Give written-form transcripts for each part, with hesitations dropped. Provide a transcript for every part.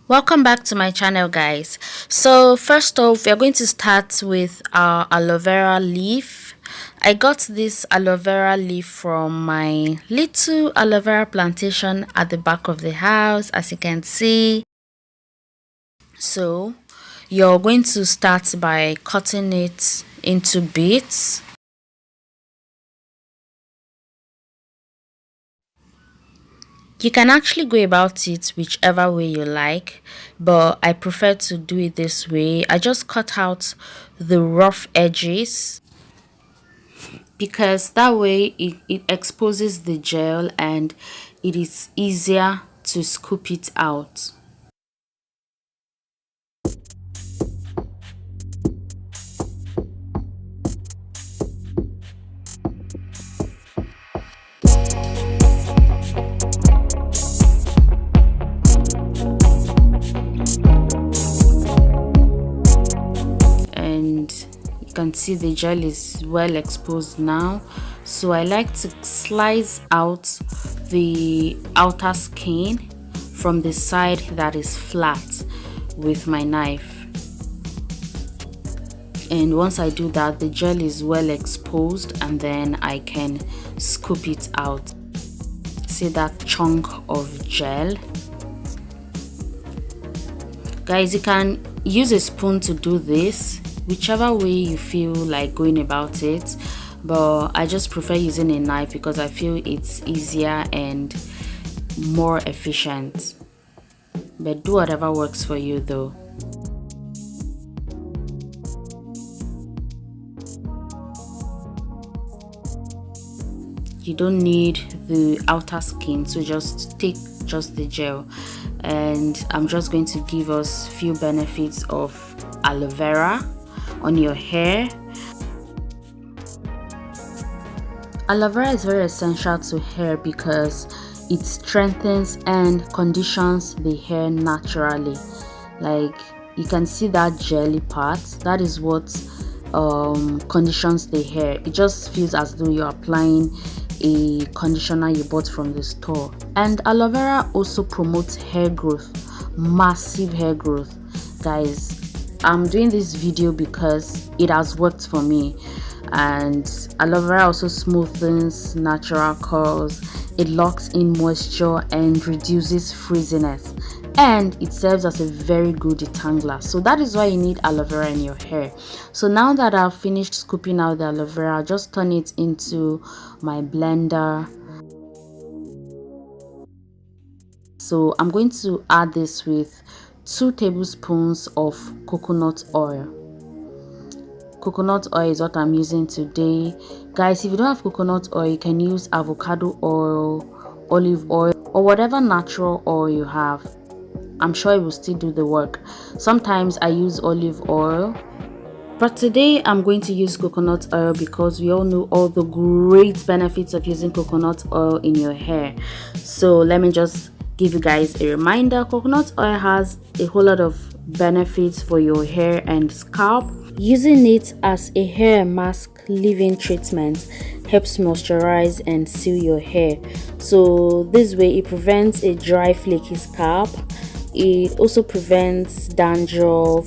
Welcome back to my channel, guys. So first off, we are going to start with our aloe vera leaf. I got this aloe vera leaf from my little aloe vera plantation at the back of the house, as you can see. So you're going to start by cutting it into bits. You can actually go about it whichever way you like, but I prefer to do it this way. I just cut out the rough edges because that way it exposes the gel and it is easier to scoop it out. And you can see the gel is well exposed now, so I like to slice out the outer skin from the side that is flat with my knife. And once I do that, the gel is well exposed and then I can scoop it out. See that chunk of gel? Guys, you can use a spoon to do this, whichever way you feel like going about it, but I just prefer using a knife because I feel it's easier and more efficient. But do whatever works for you though. You don't need the outer skin, so just take just the gel. And I'm just going to give us few benefits of aloe vera on your hair. Aloe vera is very essential to hair because it strengthens and conditions the hair naturally. Like you can see that jelly part, that is what conditions the hair. It just feels as though you're applying a conditioner you bought from the store. And aloe vera also promotes hair growth, massive hair growth. Guys, I'm doing this video because it has worked for me. And aloe vera also smoothens natural curls, it locks in moisture and reduces frizziness, and it serves as a very good detangler. So that is why you need aloe vera in your hair. So now that I've finished scooping out the aloe vera, I'll just turn it into my blender. So I'm going to add this with 2 tablespoons of coconut oil. Coconut oil is what I'm using today. Guys, if you don't have coconut oil, you can use avocado oil, olive oil, or whatever natural oil you have. I'm sure it will still do the work. Sometimes I use olive oil, but today I'm going to use coconut oil because we all know all the great benefits of using coconut oil in your hair. So let me just give you guys a reminder. Coconut oil has a whole lot of benefits for your hair and scalp. Using it as a hair mask leave-in treatment helps moisturize and seal your hair. So this way it prevents a dry, flaky scalp. It also prevents dandruff,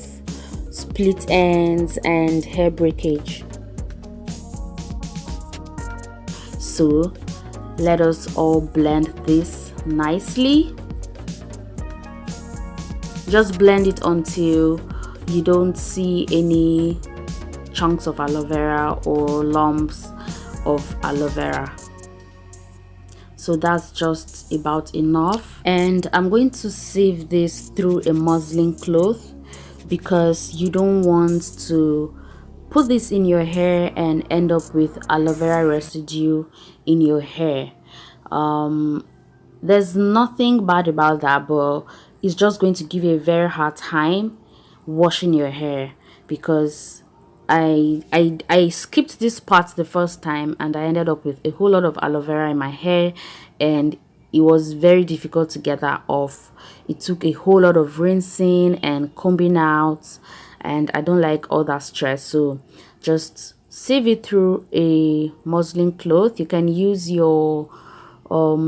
split ends, and hair breakage. So let us all blend this nicely. Just blend it until you don't see any chunks of aloe vera or lumps of aloe vera. So that's just about enough, and I'm going to sieve this through a muslin cloth because you don't want to put this in your hair and end up with aloe vera residue in your hair. There's nothing bad about that, but it's just going to give you a very hard time washing your hair because I skipped this part the first time and I ended up with a whole lot of aloe vera in my hair, and it was very difficult to get that off. It took a whole lot of rinsing and combing out, and I don't like all that stress. So just sieve it through a muslin cloth. You can use your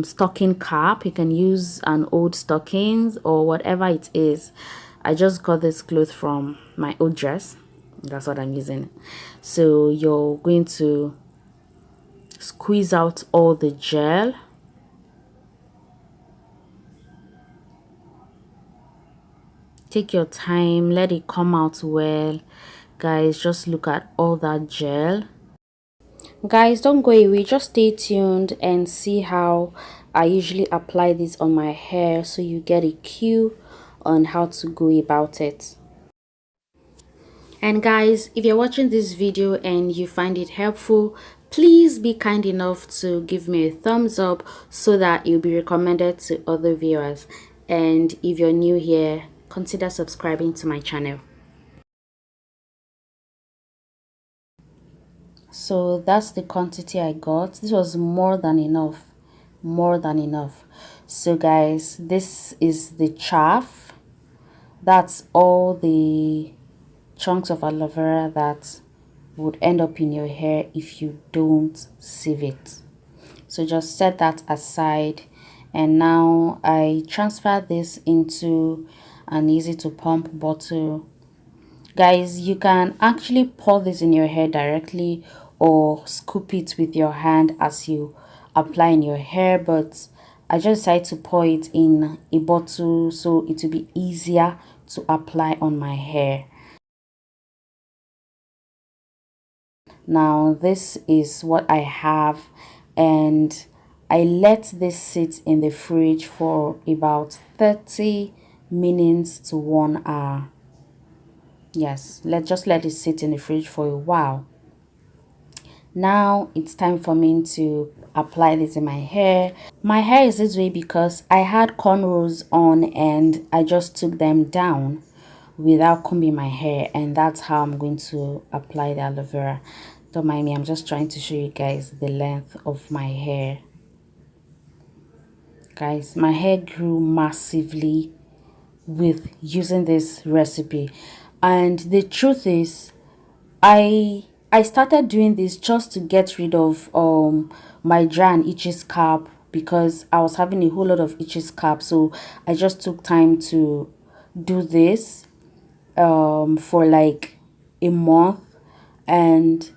stocking cap. You can use an old stockings or whatever it is. I just got this cloth from my old dress. That's what I'm using. So you're going to squeeze out all the gel. Take your time, let it come out well. Guys, just look at all that gel. Guys, don't go away, just stay tuned and see how I usually apply this on my hair so you get a cue on how to go about it. And guys, if you're watching this video and you find it helpful, please be kind enough to give me a thumbs up so that you'll be recommended to other viewers. And if you're new here, consider subscribing to my channel. So that's the quantity I got. This was more than enough. So guys, this is the chaff. That's all the chunks of aloe vera that would end up in your hair if you don't sieve it. So just set that aside, and now I transfer this into an easy to pump bottle. Guys, you can actually pour this in your hair directly or scoop it with your hand as you apply in your hair, but I just decided to pour it in a bottle so it will be easier to apply on my hair. Now this is what I have, and I let this sit in the fridge for about 30 minutes to 1 hour. Yes, let's just let it sit in the fridge for a while. Now it's time for me to apply this in my hair. My hair is this way because I had cornrows on and I just took them down without combing my hair, and that's how I'm going to apply the aloe vera. Don't mind me, I'm just trying to show you guys the length of my hair. Guys, my hair grew massively with using this recipe, and the truth is I started doing this just to get rid of my dry and itchy scalp, because I was having a whole lot of itchy scalp. So I just took time to do this for like a month, and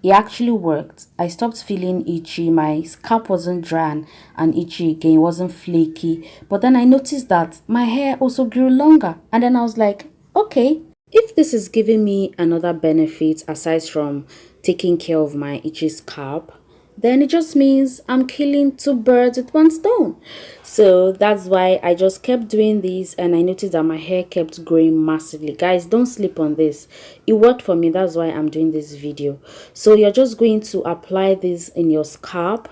it actually worked. I stopped feeling itchy. My scalp wasn't dry and itchy again. It wasn't flaky. But then I noticed that my hair also grew longer. And then I was like, okay, if this is giving me another benefit aside from taking care of my itchy scalp, then it just means I'm killing two birds with one stone. So that's why I just kept doing this, and I noticed that my hair kept growing massively. Guys, don't sleep on this. It worked for me. That's why I'm doing this video. So you're just going to apply this in your scalp.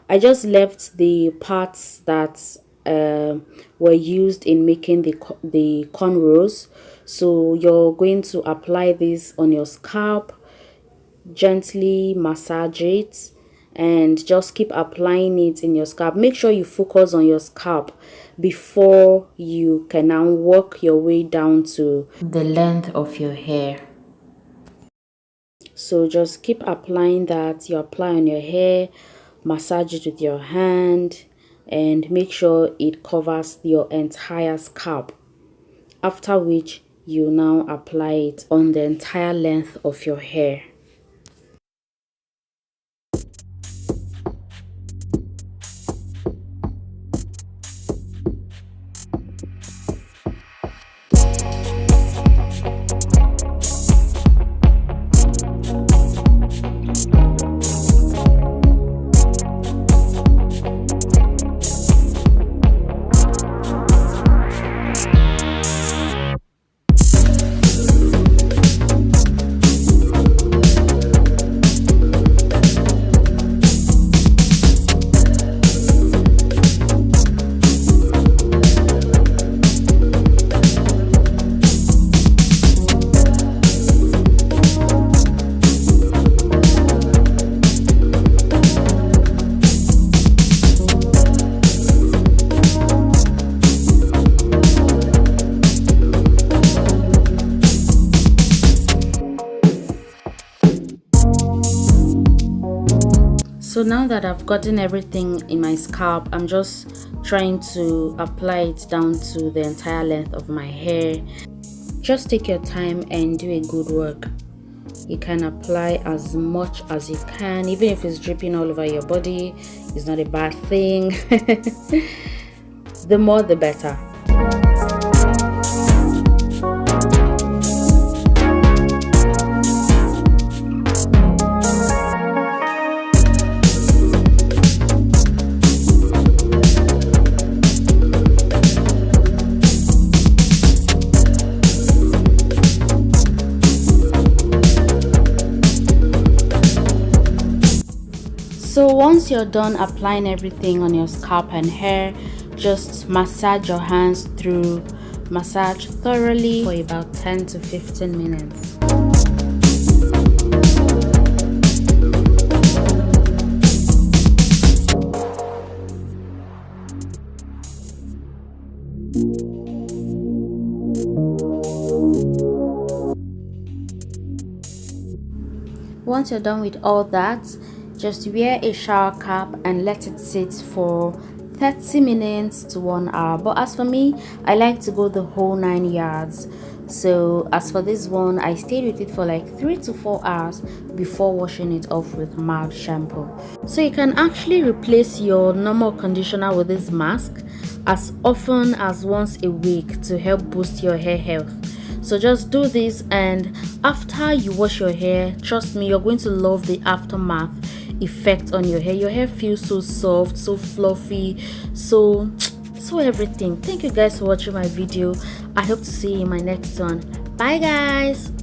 I just left the parts that were used in making the cornrows. So you're going to apply this on your scalp, gently massage it, and just keep applying it in your scalp. Make sure you focus on your scalp before you can now work your way down to the length of your hair. So just keep applying that. You apply on your hair, massage it with your hand, and make sure it covers your entire scalp, after which you now apply it on the entire length of your hair. So now that I've gotten everything in my scalp, I'm just trying to apply it down to the entire length of my hair. Just take your time and do a good work. You can apply as much as you can, even if it's dripping all over your body. It's not a bad thing. The more the better. So once you're done applying everything on your scalp and hair, just massage your hands through. Massage thoroughly for about 10 to 15 minutes. Once you're done with all that, just wear a shower cap and let it sit for 30 minutes to 1 hour. But as for me, I like to go the whole 9 yards. So as for this one, I stayed with it for like 3 to 4 hours before washing it off with mild shampoo. So you can actually replace your normal conditioner with this mask as often as once a week to help boost your hair health. So just do this, and after you wash your hair, trust me, you're going to love the aftermath effect on your hair. Your hair feels so soft, so fluffy, so everything. Thank you guys for watching my video. I hope to see you in my next one. Bye guys.